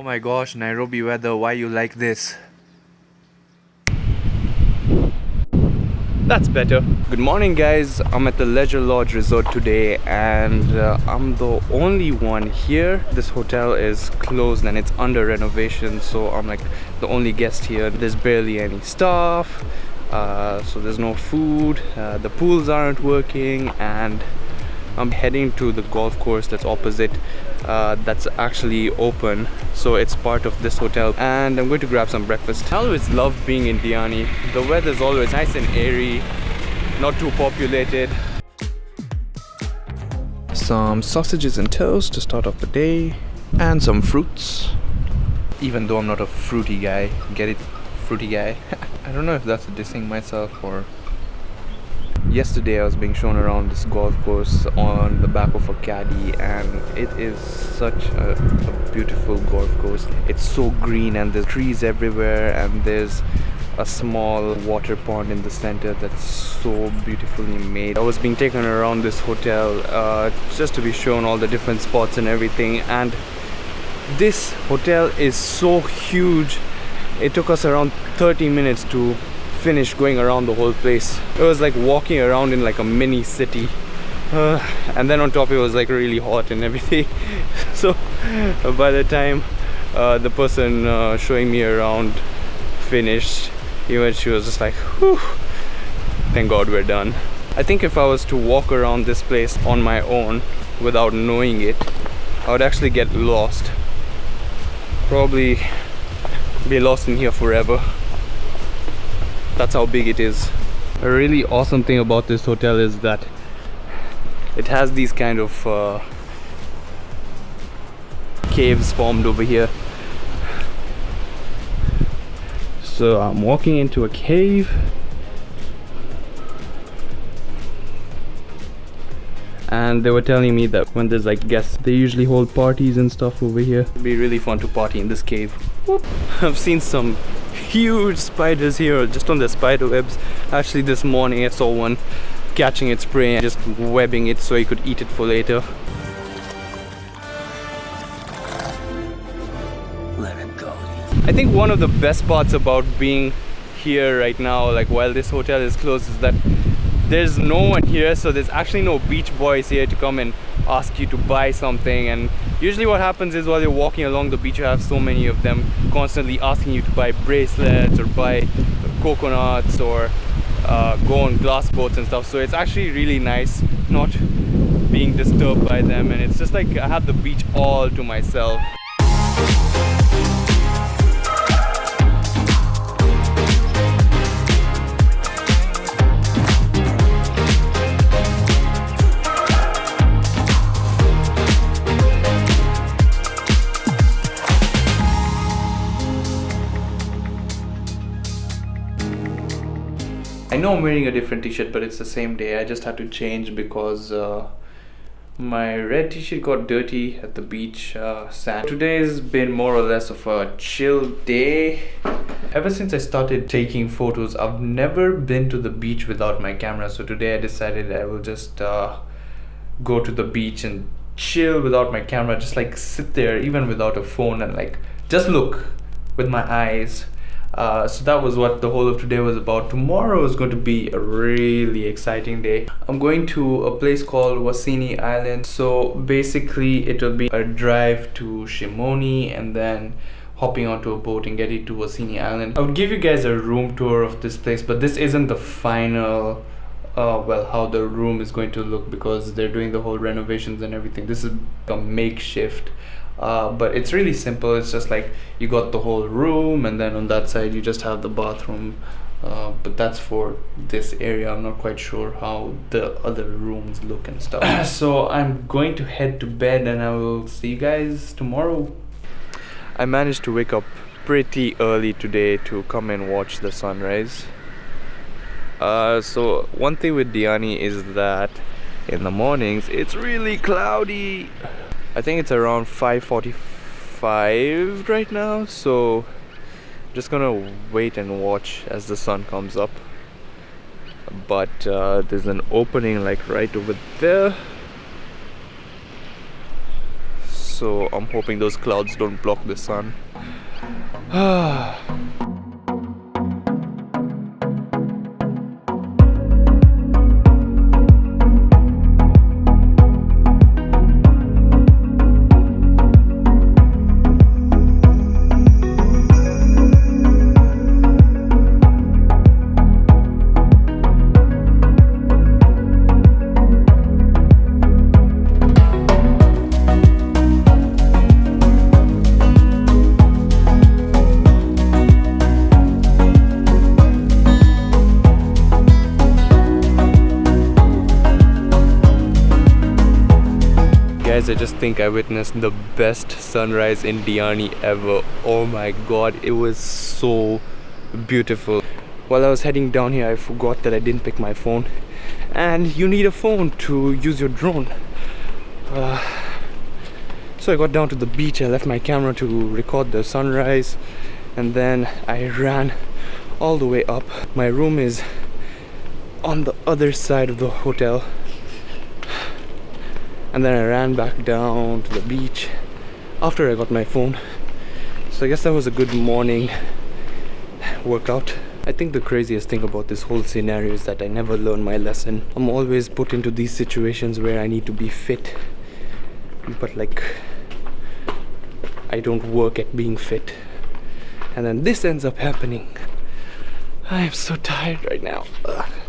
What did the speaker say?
my gosh, Nairobi weather, why you like this? That's better. Good morning guys, I'm at the Leisure Lodge Resort today and I'm the only one here. This hotel is closed and it's under renovation, so I'm like the only guest here. There's barely any staff, so there's no food, the pools aren't working, and I'm heading to the golf course that's opposite. That's actually open, so it's part of this hotel, and I'm going to grab some breakfast. I always love being in Diani. The weather's always nice and airy, not too populated. Some sausages and toast to start off the day, and some fruits. Even though I'm not a fruity guy, get it? Fruity guy. I don't know if that's dissing myself or... Yesterday I was being shown around this golf course on the back of a caddy, and it is such a beautiful golf course. It's so green and there's trees everywhere, and there's a small water pond in the center that's so beautifully made. I was being taken around this hotel just to be shown all the different spots and everything, and this hotel is so huge. It took us around 30 minutes to finish going around the whole place. It was like walking around in like a mini city, and then on top it was like really hot and everything. So by the time the person showing me around finished, even she was just like, whew, thank God we're done. I think if I was to walk around this place on my own without knowing it, I would actually get lost. Probably be lost in here forever. That's how big it is. A really awesome thing about this hotel is that it has these kind of caves formed over here. So I'm walking into a cave, and they were telling me that when there's like guests, they usually hold parties and stuff over here. It'd be really fun to party in this cave. Whoop. I've seen some huge spiders here just on the spider webs. Actually this morning I saw one catching its prey and just webbing it so he could eat it for later. Let it go. I think one of the best parts about being here right now, like while this hotel is closed, is that there's no one here, so there's actually no beach boys here to come and ask you to buy something. And usually what happens is while you're walking along the beach, you have so many of them constantly asking you to buy bracelets or buy coconuts or go on glass boats and stuff. So it's actually really nice not being disturbed by them, and it's just like I have the beach all to myself. I know I'm wearing a different t-shirt, but it's the same day. I just had to change because my red t-shirt got dirty at the beach sand. Today's been more or less of a chill day. Ever since I started taking photos, I've never been to the beach without my camera. So today I decided I will just go to the beach and chill without my camera. Just like sit there even without a phone and like just look with my eyes. So that was what the whole of today was about. Tomorrow is going to be a really exciting day. I'm going to a place called Wasini Island. So basically it will be a drive to Shimoni and then hopping onto a boat and getting to Wasini Island. I would give you guys a room tour of this place, but this isn't the final well, how the room is going to look, because they're doing the whole renovations and everything. This is a makeshift. But it's really simple. It's just like you got the whole room, and then on that side you just have the bathroom, but that's for this area. I'm not quite sure how the other rooms look and stuff. So I'm going to head to bed, and I will see you guys tomorrow. I managed to wake up pretty early today to come and watch the sunrise. So one thing with Diani is that in the mornings it's really cloudy. I think it's around 5:45 right now, so I'm just gonna wait and watch as the sun comes up. But there's an opening like right over there, so so I'm hoping those clouds don't block the sun. Guys, I just think I witnessed the best sunrise in Diani ever. Oh my god, it was so beautiful. While I was heading down here, I forgot that I didn't pick my phone, and you need a phone to use your drone. So I got down to the beach, I left my camera to record the sunrise, and then I ran all the way up. My room is on the other side of the hotel. And then I ran back down to the beach after I got my phone. So I guess that was a good morning workout. I think the craziest thing about this whole scenario is that I never learn my lesson. I'm always put into these situations where I need to be fit, but like I don't work at being fit, and then this ends up happening. I am so tired right now. Ugh.